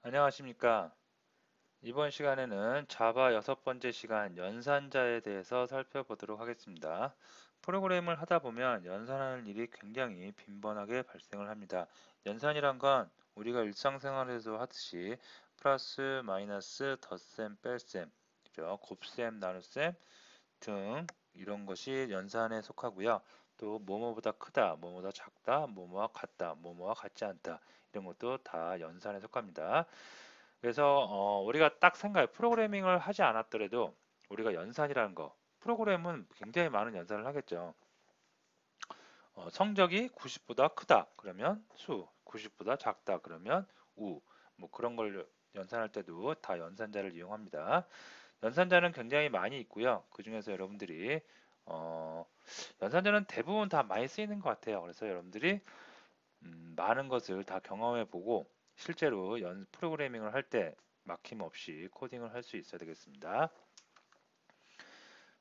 안녕하십니까. 이번 시간에는 자바 6번째 시간 연산자에 대해서 살펴보도록 하겠습니다. 프로그램을 하다 보면 연산하는 일이 굉장히 빈번하게 발생을 합니다. 연산이란 건 우리가 일상생활에서 하듯이 플러스, 마이너스, 덧셈, 뺄셈, 그죠? 곱셈, 나눗셈 등 이런 것이 연산에 속하고요. 또 뭐뭐보다 크다, 뭐뭐보다 작다, 뭐뭐와 같다, 뭐뭐와 같지 않다 이런 것도 다 연산에 속합니다. 그래서 우리가 딱 생각해 프로그래밍을 하지 않았더라도 우리가 연산이라는 거 프로그램은 굉장히 많은 연산을 하겠죠. 성적이 90보다 크다 그러면 수, 90보다 작다 그러면 우, 뭐 그런 걸 연산할 때도 다 연산자를 이용합니다. 연산자는 굉장히 많이 있고요. 그 중에서 여러분들이 어, 연산자는 대부분 다 많이 쓰이는 것 같아요. 그래서 여러분들이 많은 것을 다 경험해 보고 실제로 프로그래밍을 할 때 막힘없이 코딩을 할 수 있어야 되겠습니다.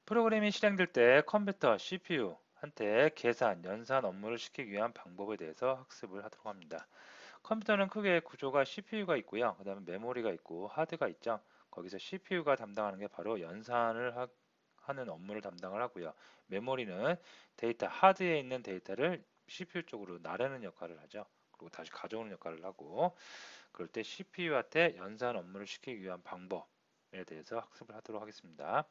프로그램이 실행될 때 컴퓨터 CPU한테 계산, 연산 업무를 시키기 위한 방법에 대해서 학습을 하도록 합니다. 컴퓨터는 크게 구조가 CPU가 있고요. 그 다음에 메모리가 있고 하드가 있죠. 거기서 CPU가 담당하는 게 바로 연산을 하는 업무를 담당을 하고요. 메모리는 데이터, 하드에 있는 데이터를 CPU 쪽으로 나르는 역할을 하죠. 그리고 다시 가져오는 역할을 하고 그럴 때 CPU한테 연산 업무를 시키기 위한 방법에 대해서 학습을 하도록 하겠습니다.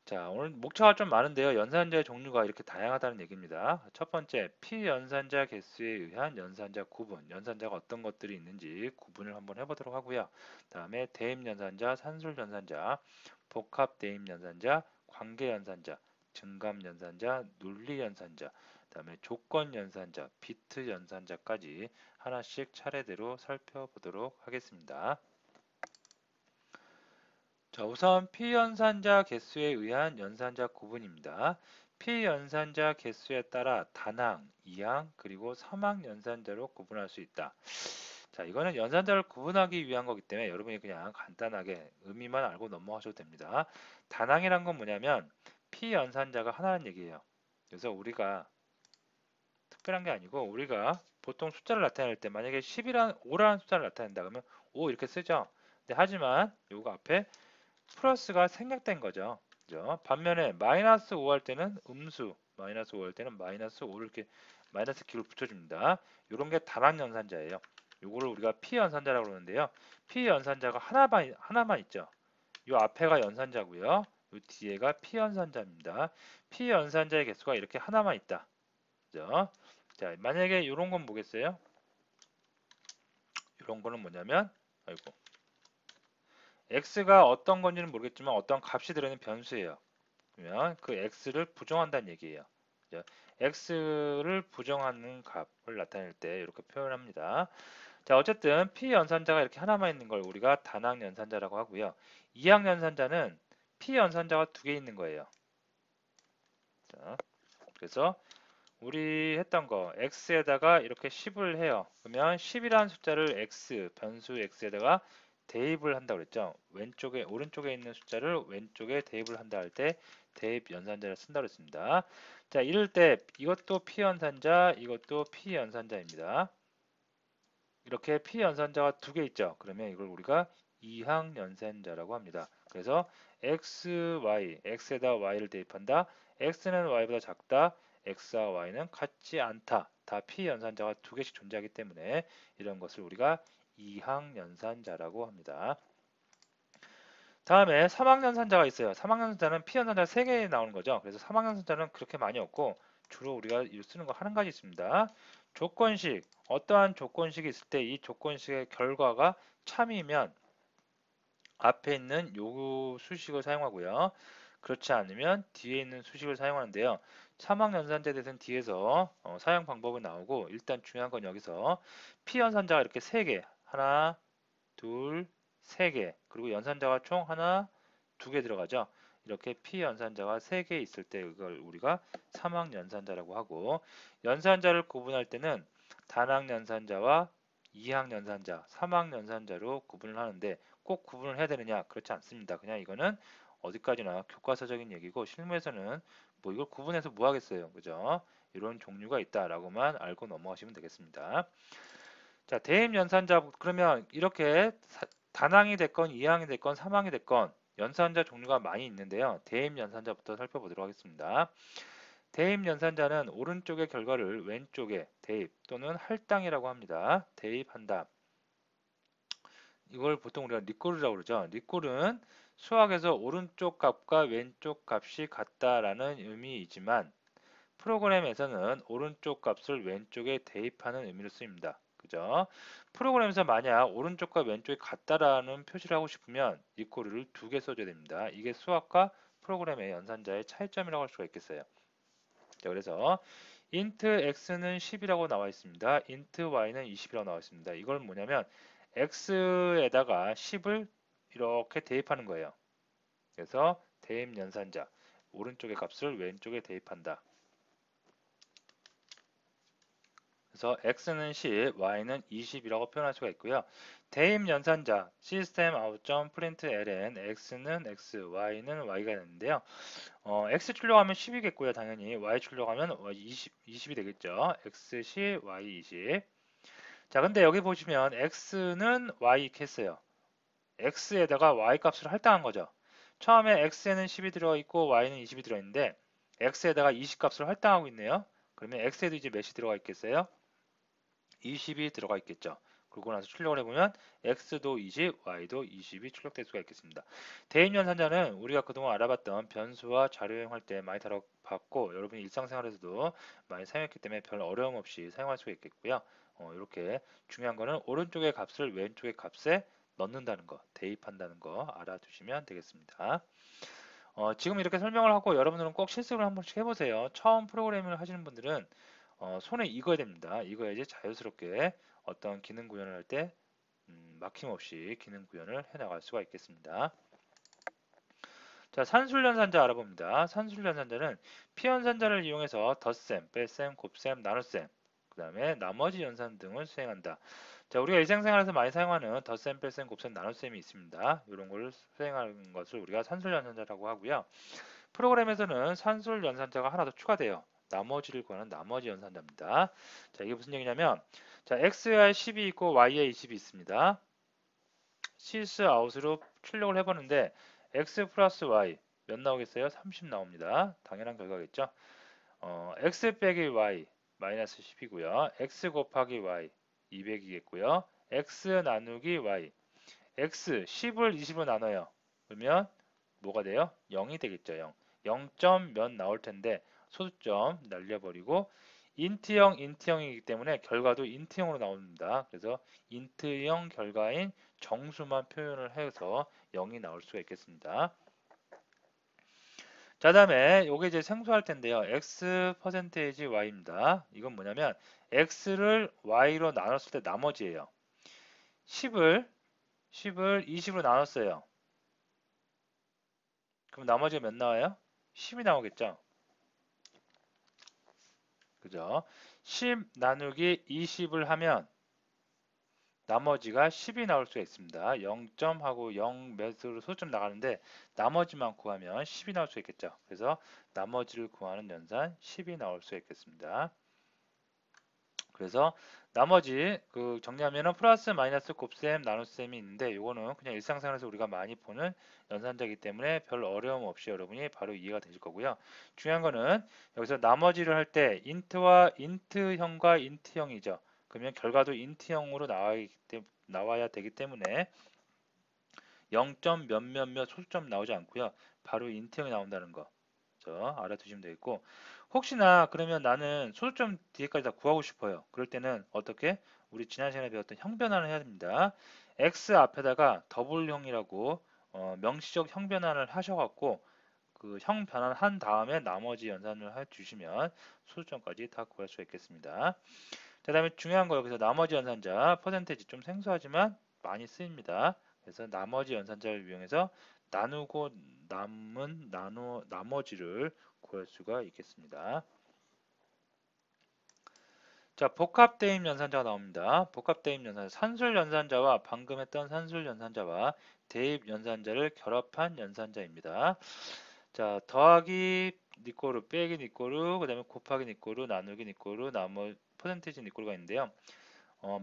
자, 오늘 목차가 좀 많은데요. 연산자의 종류가 이렇게 다양하다는 얘기입니다. 첫 번째, 피연산자 개수에 의한 연산자 구분. 연산자가 어떤 것들이 있는지 구분을 한번 해보도록 하고요. 다음에 대입연산자, 산술연산자, 복합대입연산자, 관계연산자, 증감연산자, 논리연산자, 다음에 조건연산자, 비트연산자까지 하나씩 차례대로 살펴보도록 하겠습니다. 자, 우선 피연산자 개수에 의한 연산자 구분입니다. 피연산자 개수에 따라 단항, 이항, 그리고 삼항 연산자로 구분할 수 있다. 자, 이거는 연산자를 구분하기 위한 거기 때문에 여러분이 그냥 간단하게 의미만 알고 넘어가셔도 됩니다. 단항이란 건 뭐냐면 피연산자가 하나는 얘기예요. 그래서 우리가 특별한 게 아니고 우리가 보통 숫자를 나타낼 때 만약에 10이란 5라는 숫자를 나타낸다 그러면 5 이렇게 쓰죠. 근데 하지만 요거 앞에 플러스가 생략된 거죠. 그죠? 반면에 마이너스 5 할 때는 음수, 마이너스 5 할 때는 마이너스 5를 이렇게 마이너스 기를 붙여줍니다. 이런 게 단항 연산자예요. 요거를 우리가 피 연산자라고 그러는데요. 피 연산자가 하나만 있죠. 요 앞에가 연산자고요. 요 뒤에가 피 연산자입니다. 피 연산자의 개수가 이렇게 하나만 있다. 그죠? 자, 만약에 이런 건 뭐겠어요? 이런 거는 뭐냐면, 아이고, x가 어떤 건지는 모르겠지만 어떤 값이 들어있는 변수예요. 그러면 그 x를 부정한다는 얘기예요. x를 부정하는 값을 나타낼 때 이렇게 표현합니다. 자, 어쨌든 p 연산자가 이렇게 하나만 있는 걸 우리가 단항 연산자라고 하고요. 이항 연산자는 p 연산자가 두 개 있는 거예요. 자, 그래서 우리 했던 거 x에다가 이렇게 10을 해요. 그러면 10이라는 숫자를 x 변수 x에다가 대입을 한다고 그랬죠. 왼쪽에 오른쪽에 있는 숫자를 왼쪽에 대입을 한다 할 때 대입 연산자를 쓴다고 했습니다. 자, 이럴 때 이것도 p 연산자, 이것도 p 연산자입니다. 이렇게 p 연산자가 두 개 있죠. 그러면 이걸 우리가 이항 연산자라고 합니다. 그래서 x, y, x에다 y를 대입한다. x는 y보다 작다. x와 y는 같지 않다. 다 p 연산자가 두 개씩 존재하기 때문에 이런 것을 우리가 이항 연산자라고 합니다. 다음에 삼항연산자가 있어요. 삼항연산자는 피연산자 3개 나오는 거죠. 그래서 삼항연산자는 그렇게 많이 없고 주로 우리가 쓰는 거 한 가지 있습니다. 조건식, 어떠한 조건식이 있을 때 이 조건식의 결과가 참이면 앞에 있는 요 수식을 사용하고요. 그렇지 않으면 뒤에 있는 수식을 사용하는데요. 삼항연산자에 대해서는 뒤에서 사용 방법은 나오고 일단 중요한 건 여기서 피연산자가 이렇게 3개, 하나, 둘, 세 개, 그리고 연산자가 총 하나, 두 개 들어가죠. 이렇게 피연산자가 세 개 있을 때 이걸 우리가 삼항연산자라고 하고 연산자를 구분할 때는 단항연산자와 이항연산자, 삼항연산자로 구분을 하는데 꼭 구분을 해야 되느냐? 그렇지 않습니다. 그냥 이거는 어디까지나 교과서적인 얘기고 실무에서는 뭐 이걸 구분해서 뭐 하겠어요. 그죠? 이런 종류가 있다라고만 알고 넘어가시면 되겠습니다. 자, 대입 연산자 그러면 이렇게 단항이 됐건 이항이 됐건 삼항이 됐건 연산자 종류가 많이 있는데요. 대입 연산자부터 살펴보도록 하겠습니다. 대입 연산자는 오른쪽의 결과를 왼쪽에 대입 또는 할당이라고 합니다. 대입한다. 이걸 보통 우리가 리콜이라고 그러죠. 리콜은 수학에서 오른쪽 값과 왼쪽 값이 같다라는 의미이지만 프로그램에서는 오른쪽 값을 왼쪽에 대입하는 의미로 쓰입니다. 그죠? 프로그램에서 만약 오른쪽과 왼쪽이 같다라는 표시를 하고 싶으면 이퀄을 두 개 써줘야 됩니다. 이게 수학과 프로그램의 연산자의 차이점이라고 할 수가 있겠어요. 자, 그래서 int x는 10이라고 나와 있습니다. int y는 20이라고 나와 있습니다. 이걸 뭐냐면 x에다가 10을 이렇게 대입하는 거예요. 그래서 대입 연산자 오른쪽의 값을 왼쪽에 대입한다. 그래서 x는 10, y는 20이라고 표현할 수가 있고요. 대입 연산자 system out.println x는 x, y는 y가 되는데요. x 출력하면 10이겠고요. 당연히 y 출력하면 20이 되겠죠. x 10, y 20. 자, 근데 여기 보시면 x는 y 이렇게 했어요. x에다가 y 값을 할당한 거죠. 처음에 x에는 10이 들어있고 y는 20이 들어있는데 x에다가 20 값을 할당하고 있네요. 그러면 x에도 이제 몇이 들어가 있겠어요? 20이 들어가 있겠죠. 그러고 나서 출력을 해보면 x도 20, y도 20이 출력될 수가 있겠습니다. 대입연산자는 우리가 그동안 알아봤던 변수와 자료여행할 때 많이 다뤄봤고 여러분이 일상생활에서도 많이 사용했기 때문에 별 어려움 없이 사용할 수가 있겠고요. 이렇게 중요한 거는 오른쪽의 값을 왼쪽의 값에 넣는다는 거, 대입한다는 거 알아두시면 되겠습니다. 지금 이렇게 설명을 하고 여러분들은 꼭 실습을 한 번씩 해보세요. 처음 프로그래밍을 하시는 분들은 손에 익어야 됩니다. 익어야지 자연스럽게 어떤 기능 구현을 할 때 막힘없이 기능 구현을 해나갈 수가 있겠습니다. 자, 산술연산자 알아봅니다. 산술연산자는 피연산자를 이용해서 덧셈, 뺄셈, 곱셈, 나눗셈, 그 다음에 나머지 연산 등을 수행한다. 자, 우리가 일상생활에서 많이 사용하는 덧셈, 뺄셈, 곱셈, 나눗셈이 있습니다. 이런 걸 수행하는 것을 우리가 산술연산자라고 하고요. 프로그램에서는 산술연산자가 하나 더 추가돼요. 나머지를 구하는 나머지 연산자입니다. 자, 이게 무슨 얘기냐면, 자, x에 10이 있고 y에 20이 있습니다. 시스 아웃으로 출력을 해보는데 x 플러스 y 몇 나오겠어요? 30 나옵니다. 당연한 결과겠죠. x 빼기 y 마이너스 10이고요. x 곱하기 y 200이겠고요. x 나누기 y x 10을 20으로 나눠요. 그러면 뭐가 돼요? 0이 되겠죠. 0. 0점 몇 나올 텐데 소수점 날려버리고 인트형, 인트형이기 때문에 결과도 인트형으로 나옵니다. 그래서 인트형 결과인 정수만 표현을 해서 0이 나올 수가 있겠습니다. 자, 다음에 요게 이제 생소할 텐데요. x 퍼센테이지 y입니다. 이건 뭐냐면 x를 y로 나눴을 때 나머지예요. 10을 20으로 나눴어요. 그럼 나머지가 몇 나와요? 10이 나오겠죠? 그죠? 10 나누기 20을 하면 나머지가 10이 나올 수가 있습니다. 0점하고 0 몇으로 소점 나가는데 나머지만 구하면 10이 나올 수 있겠죠. 그래서 나머지를 구하는 연산 10이 나올 수 있겠습니다. 그래서 나머지 정리하면은 플러스 마이너스 곱셈 나눗셈이 있는데 이거는 그냥 일상생활에서 우리가 많이 보는 연산자이기 때문에 별 어려움 없이 여러분이 바로 이해가 되실 거고요. 중요한 거는 여기서 나머지를 할 때 인트와 인트형과 인트형이죠. 그러면 결과도 인트형으로 나와야 되기 때문에 0점 몇몇몇 소수점 나오지 않고요. 바로 인트형이 나온다는 거. 알아두시면 되겠고 혹시나 그러면 나는 소수점 뒤에까지 다 구하고 싶어요. 그럴 때는 어떻게? 우리 지난 시간에 배웠던 형변환을 해야 됩니다. x 앞에다가 더블형이라고 명시적 형변환을 하셔갖고 그 형 변환한 다음에 나머지 연산을 해주시면 소수점까지 다 구할 수 있겠습니다. 자, 다음에 중요한 거 여기서 나머지 연산자 퍼센테이지 좀 생소하지만 많이 쓰입니다. 그래서 나머지 연산자를 이용해서 나누고 남은 나머지를 구할 수가 있겠습니다. 자, 복합대입 연산자가 나옵니다. 복합대입 연산자, 산술 연산자와 방금 했던 산술 연산자와 대입 연산자를 결합한 연산자입니다. 자, 더하기 니꼬르, 빼기 니꼬르, 그 다음에 곱하기 니꼬르, 나누기 니꼬르, 퍼센테이지 니꼬르가 있는데요.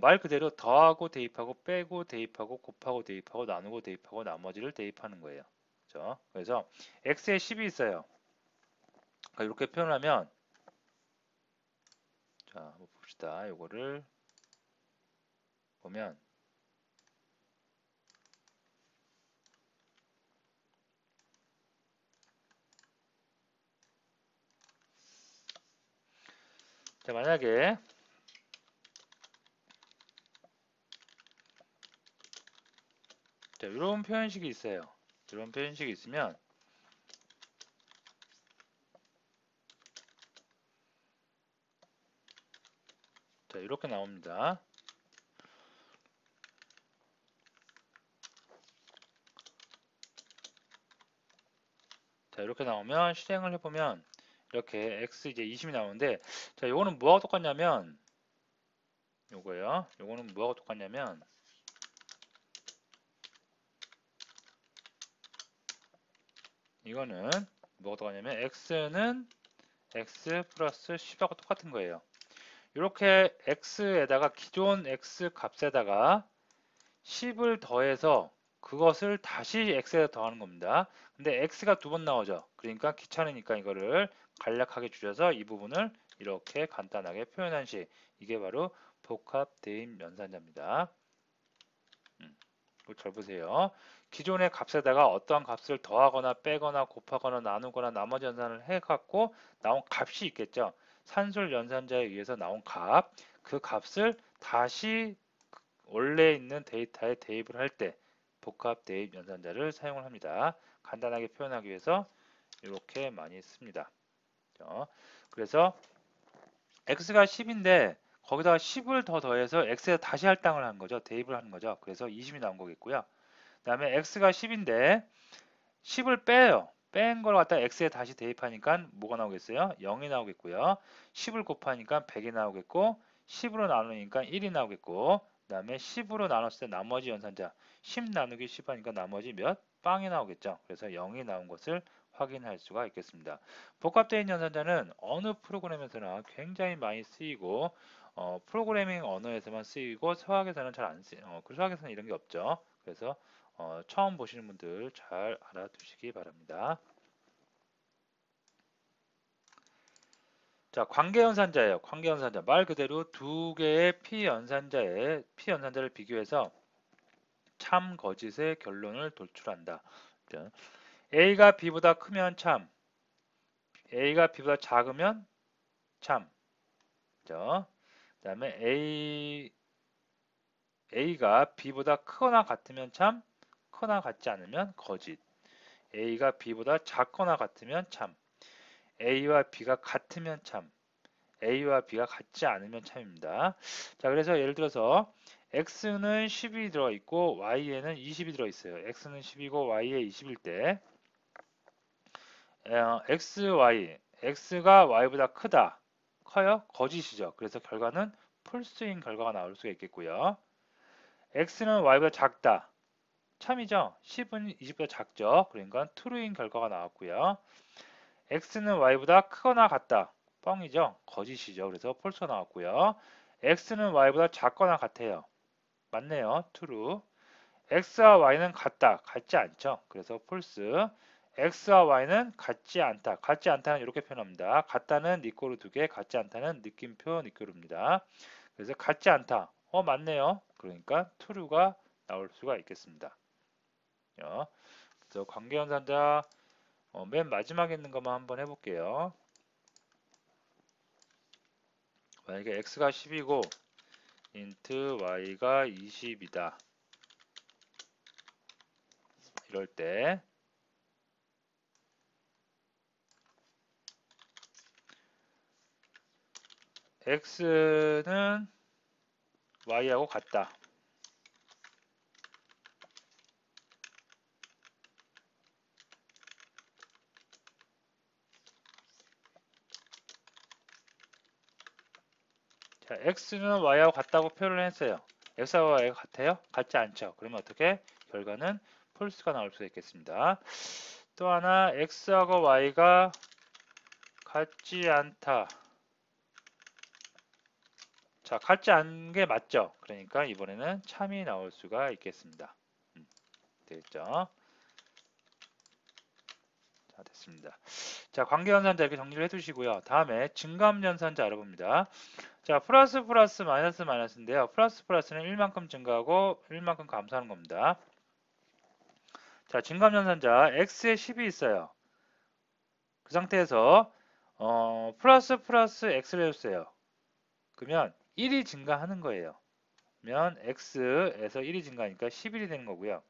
말 그대로 더하고 대입하고 빼고 대입하고 곱하고 대입하고 나누고 대입하고 나머지를 대입하는 거예요. 그렇죠? 그래서 x에 10이 있어요. 이렇게 표현하면 자, 한번 봅시다. 요거를 보면 자, 만약에 자, 이런 표현식이 있어요. 이런 표현식이 있으면 자, 이렇게 나옵니다. 자, 이렇게 나오면 실행을 해보면 이렇게 x 이제 20이 나오는데 자, 요거는 뭐하고 똑같냐면 요거예요. 요거는 뭐하고 똑같냐면 이거는 뭐하고 똑같냐면 x는 x 플러스 10하고 똑같은 거예요. 이렇게 x에다가 기존 x 값에다가 10을 더해서 그것을 다시 x에 더하는 겁니다. 근데 x가 두 번 나오죠. 그러니까 귀찮으니까 이거를 간략하게 줄여서 이 부분을 이렇게 간단하게 표현한 식. 이게 바로 복합 대입 연산자입니다. 이거 잘 보세요. 기존의 값에다가 어떠한 값을 더하거나 빼거나 곱하거나 나누거나 나머지 연산을 해갖고 나온 값이 있겠죠. 산술 연산자에 의해서 나온 값, 그 값을 다시 원래 있는 데이터에 대입을 할 때 복합 대입 연산자를 사용을 합니다. 간단하게 표현하기 위해서 이렇게 많이 씁니다. 그래서 x가 10인데 거기다가 10을 더 더해서 x에 다시 할당을 한 거죠. 대입을 하는 거죠. 그래서 20이 나온 거겠고요. 그 다음에 x가 10인데 10을 빼요. 뺀 걸 갖다 x에 다시 대입하니까 뭐가 나오겠어요? 0이 나오겠고요. 10을 곱하니까 100이 나오겠고 10으로 나누니까 1이 나오겠고 그 다음에 10으로 나눴을 때 나머지 연산자 10 나누기 10 하니까 나머지 몇? 빵이 나오겠죠. 그래서 0이 나온 것을 확인할 수가 있겠습니다. 복합대인 연산자는 어느 프로그램에서나 굉장히 많이 쓰이고 프로그래밍 언어에서만 쓰이고 수학에서는 잘 안 쓰여요. 수학에서는 이런 게 없죠. 그래서 처음 보시는 분들 잘 알아두시기 바랍니다. 자, 관계연산자예요. 관계연산자. 말 그대로 두 개의 피연산자를 비교해서 참, 거짓의 결론을 도출한다. 자, A가 B보다 크면 참, A가 B보다 작으면 참. 그 다음에 A가 B보다 크거나 같으면 참, 크거나 같지 않으면 거짓. A가 B보다 작거나 같으면 참. A와 B가 같으면 참, A와 B가 같지 않으면 참입니다. 자, 그래서 예를 들어서 X는 10이 들어있고 Y에는 20이 들어있어요. X는 10이고 Y에 20일 때 X가 Y보다 크다. 커요? 거짓이죠. 그래서 결과는 폴스인 결과가 나올 수가 있겠고요. X는 Y보다 작다. 참이죠. 10은 20보다 작죠. 그러니까 true인 결과가 나왔고요. x는 y보다 크거나 같다. 뻥이죠. 거짓이죠. 그래서 폴스가 나왔고요. x는 y보다 작거나 같아요. 맞네요. true. x와 y는 같다. 같지 않죠. 그래서 폴스. x와 y는 같지 않다. 같지 않다는 이렇게 표현합니다. 같다는 니꼬르 두 개, 같지 않다는 느낌표 니꼬르입니다. 그래서 같지 않다. 맞네요. 그러니까 true가 나올 수가 있겠습니다. 그래서 관계연산자 맨 마지막에 있는 것만 한번 해볼게요. 만약에 x가 10이고 int y가 20이다. 이럴 때 x는 y하고 같다. 자, x는 y하고 같다고 표현을 했어요. x와 y가 같아요? 같지 않죠. 그러면 어떻게? 결과는 폴스가 나올 수 있겠습니다. 또 하나 x하고 y가 같지 않다. 자, 같지 않은 게 맞죠? 그러니까 이번에는 참이 나올 수가 있겠습니다. 되겠죠? 자, 됐습니다. 자, 관계연산자 이렇게 정리를 해두시고요. 다음에 증감연산자 알아봅니다. 자, 플러스 플러스 마이너스 마이너스인데요. 플러스 플러스는 1만큼 증가하고 1만큼 감소하는 겁니다. 자, 증감연산자 x에 10이 있어요. 그 상태에서 플러스 플러스 x를 해주세요. 그러면 1이 증가하는 거예요. 그러면 x에서 1이 증가하니까 11이 되는 거고요.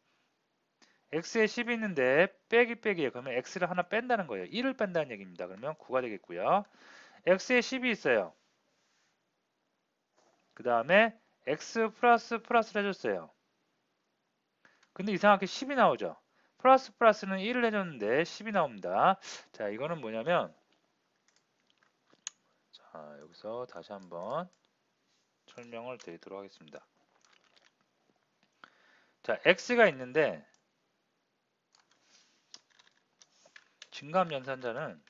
x에 10이 있는데 빼기 빼기예요. 그러면 x를 하나 뺀다는 거예요. 1을 뺀다는 얘기입니다. 그러면 9가 되겠고요. x에 10이 있어요. 그 다음에 x 플러스 플러스를 해줬어요. 근데 이상하게 10이 나오죠. 플러스 플러스는 1을 해줬는데 10이 나옵니다. 자, 이거는 뭐냐면 자, 여기서 다시 한번 설명을 드리도록 하겠습니다. 자, x가 있는데 증감연산자는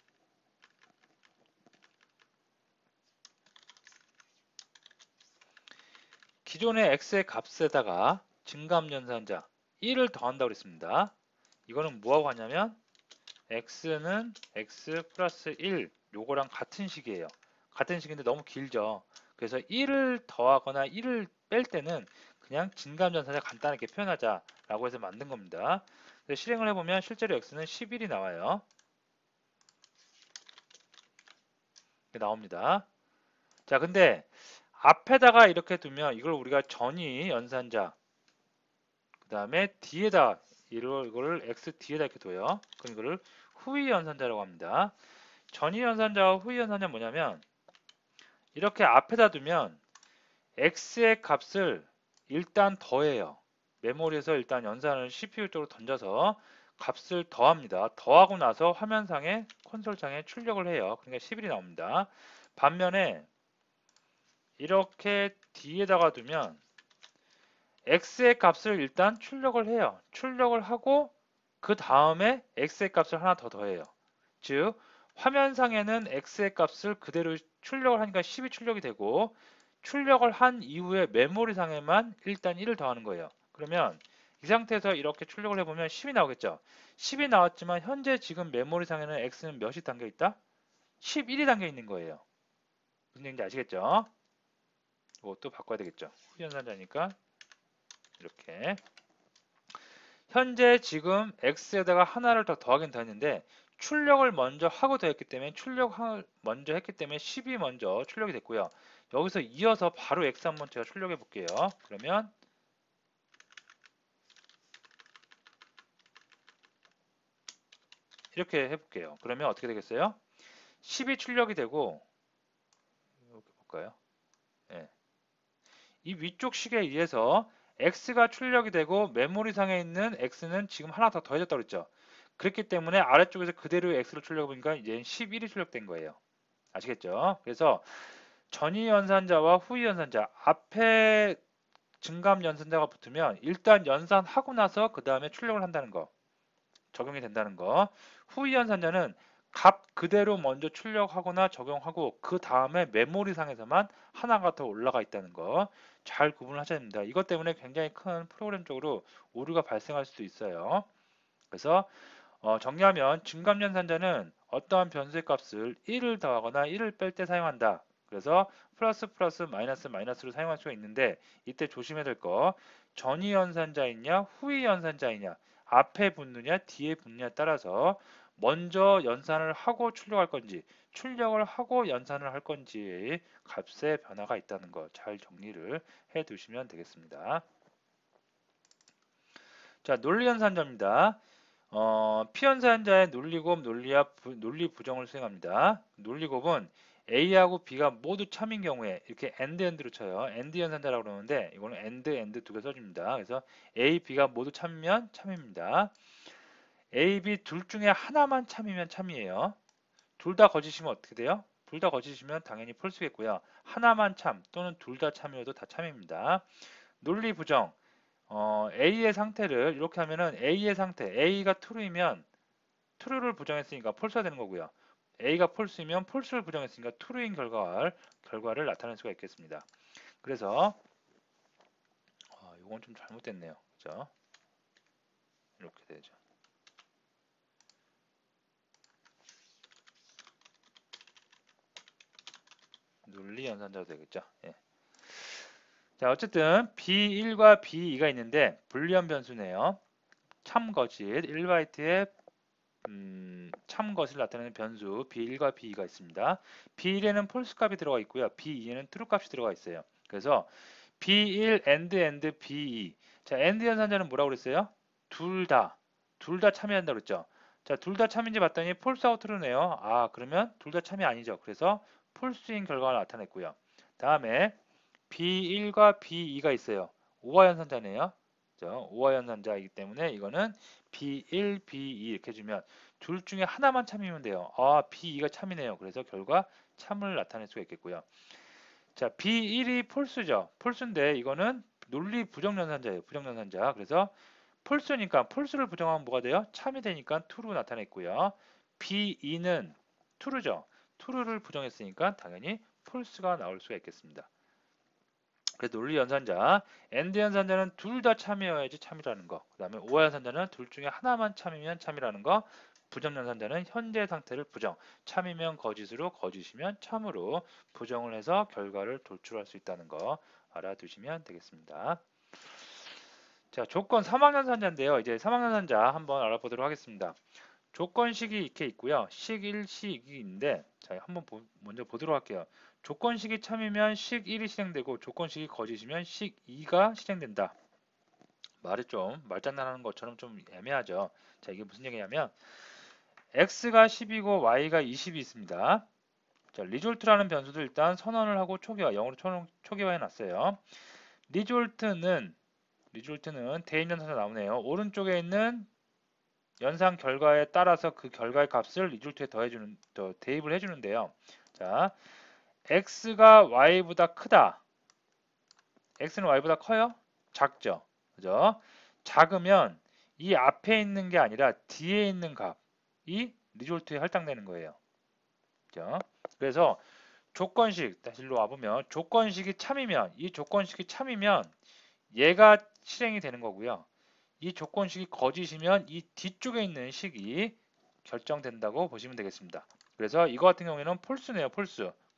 기존의 x의 값에다가 증감연산자 1을 더한다고 그랬습니다. 이거는 뭐하고 하냐면 x는 x 플러스 1 요거랑 같은 식이에요. 같은 식인데 너무 길죠. 그래서 1을 더하거나 1을 뺄 때는 그냥 증감연산자 간단하게 표현하자 라고 해서 만든 겁니다. 실행을 해보면 실제로 x는 11이 나와요. 나옵니다. 자, 근데 앞에다가 이렇게 두면 이걸 우리가 전위 연산자 그 다음에 뒤에다 이거를 x 뒤에다 이렇게 둬요. 그럼 이거를 후위 연산자라고 합니다. 전위 연산자와 후위 연산자는 뭐냐면 이렇게 앞에다 두면 x의 값을 일단 더해요. 메모리에서 일단 연산을 CPU 쪽으로 던져서 값을 더합니다. 더하고 나서 화면상에 콘솔창에 출력을 해요. 그러니까 11이 나옵니다. 반면에 이렇게 뒤에다가 두면 x의 값을 일단 출력을 해요. 출력을 하고 그 다음에 x의 값을 하나 더 더해요. 즉 화면상에는 x의 값을 그대로 출력을 하니까 10이 출력이 되고 출력을 한 이후에 메모리상에만 일단 1을 더하는 거예요. 그러면 이 상태에서 이렇게 출력을 해보면 10이 나오겠죠. 10이 나왔지만 현재 지금 메모리상에는 x는 몇이 담겨 있다? 11이 담겨 있는 거예요. 무슨 얘기인지 아시겠죠? 이것도 바꿔야 되겠죠. 후연산자니까 이렇게 현재 지금 x에다가 하나를 더 더하긴 더했는데 출력을 먼저 하고 더했기 때문에 출력을 먼저 했기 때문에 10이 먼저 출력이 됐고요. 여기서 이어서 바로 x 한번 제가 출력해 볼게요. 그러면 이렇게 해볼게요. 그러면 어떻게 되겠어요? 10이 출력이 되고 이렇게 볼까요? 네. 이 위쪽 식에 의해서 x가 출력이 되고 메모리상에 있는 x는 지금 하나 더 더해졌다고 그랬죠. 그렇기 때문에 아래쪽에서 그대로 x를 출력해 보니까 이제 11이 출력된 거예요. 아시겠죠? 그래서 전위 연산자와 후위 연산자 앞에 증감 연산자가 붙으면 일단 연산하고 나서 그 다음에 출력을 한다는 거 적용이 된다는 거. 후위 연산자는 값 그대로 먼저 출력하거나 적용하고 그 다음에 메모리 상에서만 하나가 더 올라가 있다는 거 잘 구분을 하셔야 됩니다. 이것 때문에 굉장히 큰 프로그램적으로 오류가 발생할 수도 있어요. 그래서 정리하면 증감연산자는 어떠한 변수의 값을 1을 더하거나 1을 뺄 때 사용한다. 그래서 플러스 플러스 마이너스 마이너스로 사용할 수가 있는데 이때 조심해야 될 거 전위 연산자이냐 후위 연산자이냐 앞에 붙느냐 뒤에 붙느냐에 따라서 먼저 연산을 하고 출력할 건지 출력을 하고 연산을 할 건지 값의 변화가 있다는 거 잘 정리를 해 두시면 되겠습니다. 자, 논리연산자입니다. 피연산자의 논리곱, 논리 부정을 수행합니다. 논리곱은 A하고 B가 모두 참인 경우에 이렇게 AND로 쳐요. AND 연산자라고 그러는데 이거는 AND 두 개 써줍니다. 그래서 A, B가 모두 참이면 참입니다. A, B 둘 중에 하나만 참이면 참이에요. 둘 다 거짓이면 어떻게 돼요? 둘 다 거짓이면 당연히 폴스겠고요. 하나만 참 또는 둘 다 참이어도 다 참입니다. 논리 부정. A의 상태를 이렇게 하면은 A의 상태, A가 true이면 true를 부정했으니까 false가 되는 거고요. A가 false이면 false를 부정했으니까 true인 결과를 나타낼 수가 있겠습니다. 그래서 이건 좀 잘못됐네요. 그죠? 이렇게 되죠. 논리 연산자도 되겠죠. 예. 자, 어쨌든 B1과 B2가 있는데 불리한 변수네요. 참거짓 1바이트에 참것을 나타내는 변수 B1과 B2가 있습니다. B1에는 폴스 값이 들어가 있고요. B2에는 트루 값이 들어가 있어요. 그래서 B1 and B2. 자, and 연산자는 뭐라고 그랬어요? 둘 다 참여한다고 그랬죠. 자, 둘 다 참인지 봤더니 폴스하고 트루네요. 아, 그러면 둘 다 참여 아니죠. 그래서 폴스인 결과가 나타냈고요. 다음에 B1과 B2가 있어요. 오화 연산자네요. 오화 연산자이기 때문에 이거는 B1, B2 이렇게 해주면 둘 중에 하나만 참이면 돼요. 아, B2가 참이네요. 그래서 결과 참을 나타낼 수가 있겠고요. 자, B1이 폴스죠. 폴스인데 이거는 논리 부정연산자예요. 부정연산자. 그래서 폴스니까 폴스를 부정하면 뭐가 돼요? 참이 되니까 true로 나타냈고요. B2는 true죠. true를 부정했으니까 당연히 false가 나올 수가 있겠습니다. 그래서 논리 연산자, and 연산자는 둘 다 참여해야지 참이라는 거. 그 다음에 오화 연산자는 둘 중에 하나만 참이면 참이라는 거. 부정 연산자는 현재 상태를 부정, 참이면 거짓으로, 거짓이면 참으로 부정을 해서 결과를 도출할 수 있다는 거 알아두시면 되겠습니다. 자, 조건 사망연산자인데요. 이제 사망연산자 한번 알아보도록 하겠습니다. 조건식이 이렇게 있고요. 식 1, 식 2인데 자, 한번 먼저 보도록 할게요. 조건식이 참이면 식 1이 실행되고 조건식이 거짓이면 식 2가 실행된다. 말이 좀 말장난하는 것처럼 좀 애매하죠. 자, 이게 무슨 얘기냐면 x가 10이고 y가 20이 있습니다. 자, 리졸트라는 변수도 일단 선언을 하고 초기화, 영어로 초기화해 놨어요. 리졸트는 대인 연산자 나오네요. 오른쪽에 있는 연산 결과에 따라서 그 결과의 값을 리졸트에 대입을 해주는데요. 자, x가 y보다 크다. x는 y보다 커요? 작죠. 그죠? 작으면 이 앞에 있는 게 아니라 뒤에 있는 값이 리졸트에 할당되는 거예요. 그죠? 그래서 조건식, 다시 일로 와보면 조건식이 참이면 이 조건식이 참이면 얘가 실행이 되는 거고요. 이 조건식이 거짓이면 이 뒤쪽에 있는 식이 결정된다고 보시면 되겠습니다. 그래서 이거 같은 경우에는 폴스네요.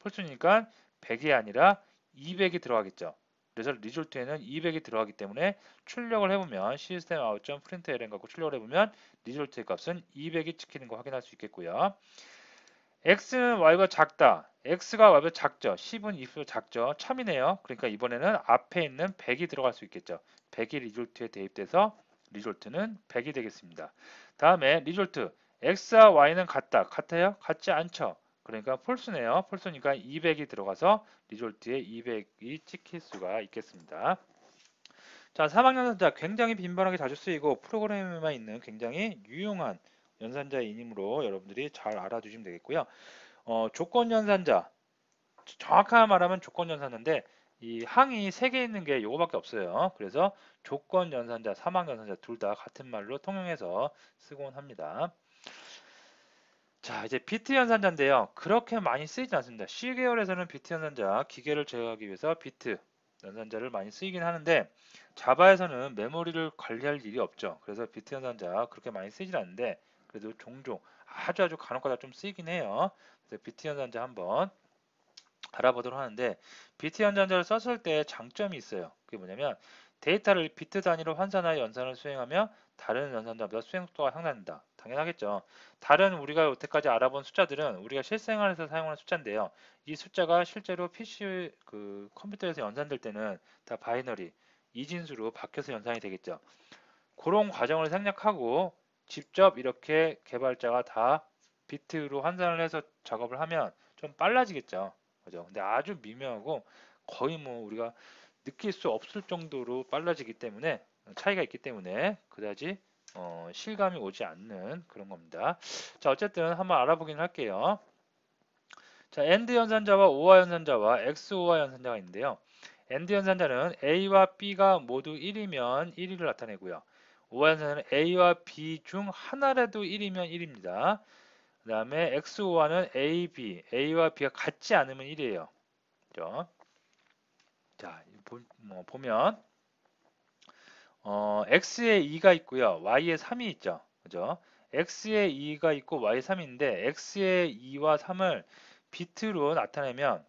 폴스니까 100이 아니라 200이 들어가겠죠. 그래서 리졸트에는 200이 들어가기 때문에 출력을 해보면 시스템 아웃 프린트 ln 갖고 출력을 해보면 리졸트의 값은 200이 찍히는 거 확인할 수 있겠고요. x는 y보다 작다. x가 y보다 작죠. 10은 2보다 작죠. 참이네요. 그러니까 이번에는 앞에 있는 100이 들어갈 수 있겠죠. 100이 리졸트에 대입돼서 리졸트는 100이 되겠습니다. 다음에 리졸트 x와 y는 같아요? 같지 않죠. 그러니까 폴스네요. 폴스니까 200이 들어가서 리졸트에 200이 찍힐 수가 있겠습니다. 자, 사망연산자 굉장히 빈번하게 자주 쓰이고 프로그램에만 있는 굉장히 유용한 연산자이므로 여러분들이 잘 알아두시면 되겠고요. 조건 연산자, 정확하게 말하면 조건 연산자인데 이 항이 3개 있는 게 요거밖에 없어요. 그래서 조건 연산자, 사망 연산자 둘 다 같은 말로 통용해서 쓰곤 합니다. 자, 이제 비트 연산자인데요. 그렇게 많이 쓰이지 않습니다. C 계열에서는 비트 연산자, 기계를 제어하기 위해서 비트 연산자를 많이 쓰이긴 하는데 자바에서는 메모리를 관리할 일이 없죠. 그래서 비트 연산자 그렇게 많이 쓰이진 않는데 그래도 종종 아주 간혹가다 좀 쓰이긴 해요. 그래서 비트 연산자 한번 알아보도록 하는데 비트 연산자를 썼을 때 장점이 있어요. 그게 뭐냐면 데이터를 비트 단위로 환산하여 연산을 수행하며 다른 연산자보다 수행 속도가 향상된다. 당연하겠죠. 다른 우리가 여태까지 알아본 숫자들은 우리가 실생활에서 사용하는 숫자인데요. 이 숫자가 실제로 PC 컴퓨터에서 연산될 때는 다 바이너리 이진수로 바뀌어서 연산이 되겠죠. 그런 과정을 생략하고 직접 이렇게 개발자가 다 비트로 환산을 해서 작업을 하면 좀 빨라지겠죠. 그죠? 근데 아주 미묘하고 거의 뭐 우리가 느낄 수 없을 정도로 빨라지기 때문에 차이가 있기 때문에 그다지 실감이 오지 않는 그런 겁니다. 자, 어쨌든 한번 알아보긴 할게요. 자, AND 연산자와 OR 연산자와 XOR 연산자가 있는데요. AND 연산자는 A와 B가 모두 1이면 1위를 나타내고요. OR 연산자는 A와 B 중 하나라도 1이면 1입니다. 그 다음에 XOR는 A, B, A와 B가 같지 않으면 1이에요. 그죠? 자, 보면 x에 2가 있고요. y에 3이 있죠. 그죠? x에 2가 있고 y에 3인데 x에 2와 3을 비트로 나타내면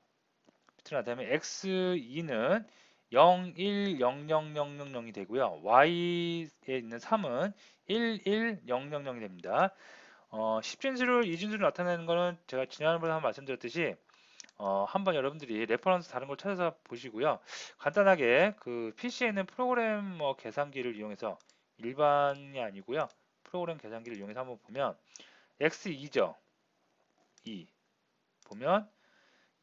x2는 0, 1, 0, 0, 0, 0, 0이 되고요. y에 있는 3은 1, 1, 0, 0, 0이 됩니다. 10진수를 2진수로 나타내는 거는 제가 지난번에 한번 말씀드렸듯이 한번 여러분들이 레퍼런스 다른 걸 찾아서 보시고요. 간단하게 그 PC에 있는 프로그램 계산기를 이용해서 일반이 아니고요. 프로그램 계산기를 이용해서 한번 보면 x2죠. 2 보면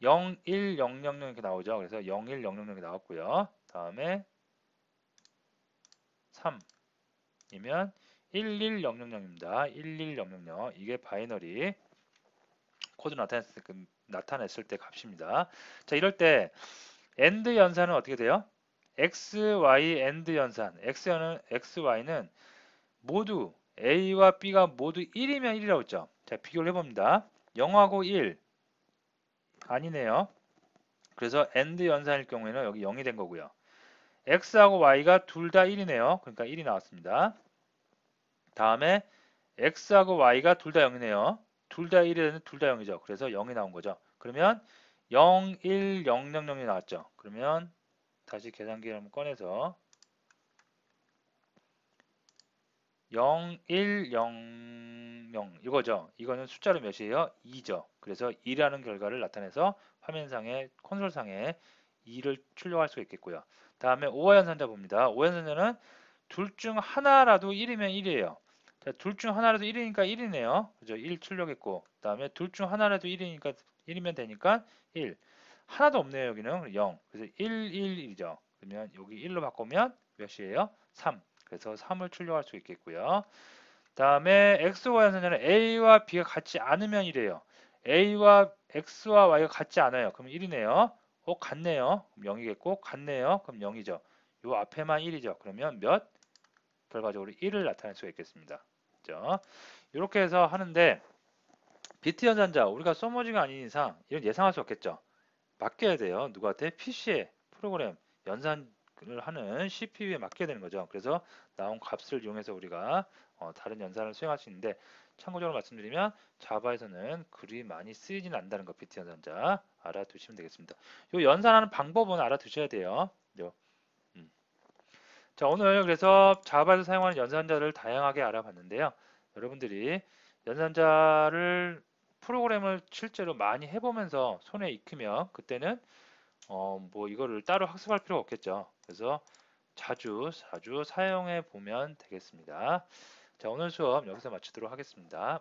0, 1, 0, 0, 0 이렇게 나오죠. 그래서 0, 1, 0, 0, 0이 나왔고요. 다음에 3이면 1, 1, 0, 0, 0입니다. 1, 1, 0, 0, 0 이게 바이너리 코드 나타냈을 때 값입니다. 자, 이럴 때 AND 연산은 어떻게 돼요? X, Y, AND 연산. X, Y는 모두 A와 B가 모두 1이면 1이라고 했죠. 자, 비교를 해봅니다. 0하고 1 아니네요. 그래서 AND 연산일 경우에는 여기 0이 된 거고요. X하고 Y가 둘 다 1이네요. 그러니까 1이 나왔습니다. 다음에 X하고 Y가 둘 다 0이네요. 둘 다 1이면 둘 다 0이죠. 그래서 0이 나온 거죠. 그러면 0, 1, 0, 0, 0이 나왔죠. 그러면 다시 계산기를 한번 꺼내서 0, 1, 0, 0 이거죠. 이거는 숫자로 몇이에요? 2죠. 그래서 2라는 결과를 나타내서 화면상에 콘솔상에 2를 출력할 수 있겠고요. 다음에 오화연산자 봅니다. 오화연산자는 둘 중 하나라도 1이면 1이에요. 자, 둘 중 하나라도 1이니까 1이네요. 그죠? 1 출력했고 그다음에 둘 중 하나라도 1이니까 1이면 되니까 1. 하나도 없네요. 여기는 0. 그래서 1, 1, 1이죠. 그러면 여기 1로 바꾸면 몇이에요? 3. 그래서 3을 출력할 수 있겠고요. 다음에 X와 연산자는 A와 B가 같지 않으면 이래요. A와 X와 Y가 같지 않아요. 그럼 1이네요. 같네요. 그럼 0이겠고 같네요. 그럼 0이죠. 요 앞에만 1이죠. 그러면 몇? 결과적으로 1을 나타낼 수가 있겠습니다. 그죠? 이렇게 해서 하는데 비트 연산자 우리가 소머지가 아닌 이상 이런 예상할 수 없겠죠. 맡겨야 돼요. 누구한테? PC에 프로그램 연산을 하는 CPU에 맡겨야 되는 거죠. 그래서 나온 값을 이용해서 우리가 다른 연산을 수행할 수 있는데 참고적으로 말씀드리면 자바에서는 그리 많이 쓰이지는 않는다는 거 비트 연산자 알아두시면 되겠습니다. 이 연산하는 방법은 알아두셔야 돼요. 음. 자, 오늘 그래서 자바에서 사용하는 연산자를 다양하게 알아봤는데요. 여러분들이 연산자를 프로그램을 실제로 많이 해보면서 손에 익히면 그때는 뭐 이거를 따로 학습할 필요가 없겠죠. 그래서 자주 자주 사용해 보면 되겠습니다. 자, 오늘 수업 여기서 마치도록 하겠습니다.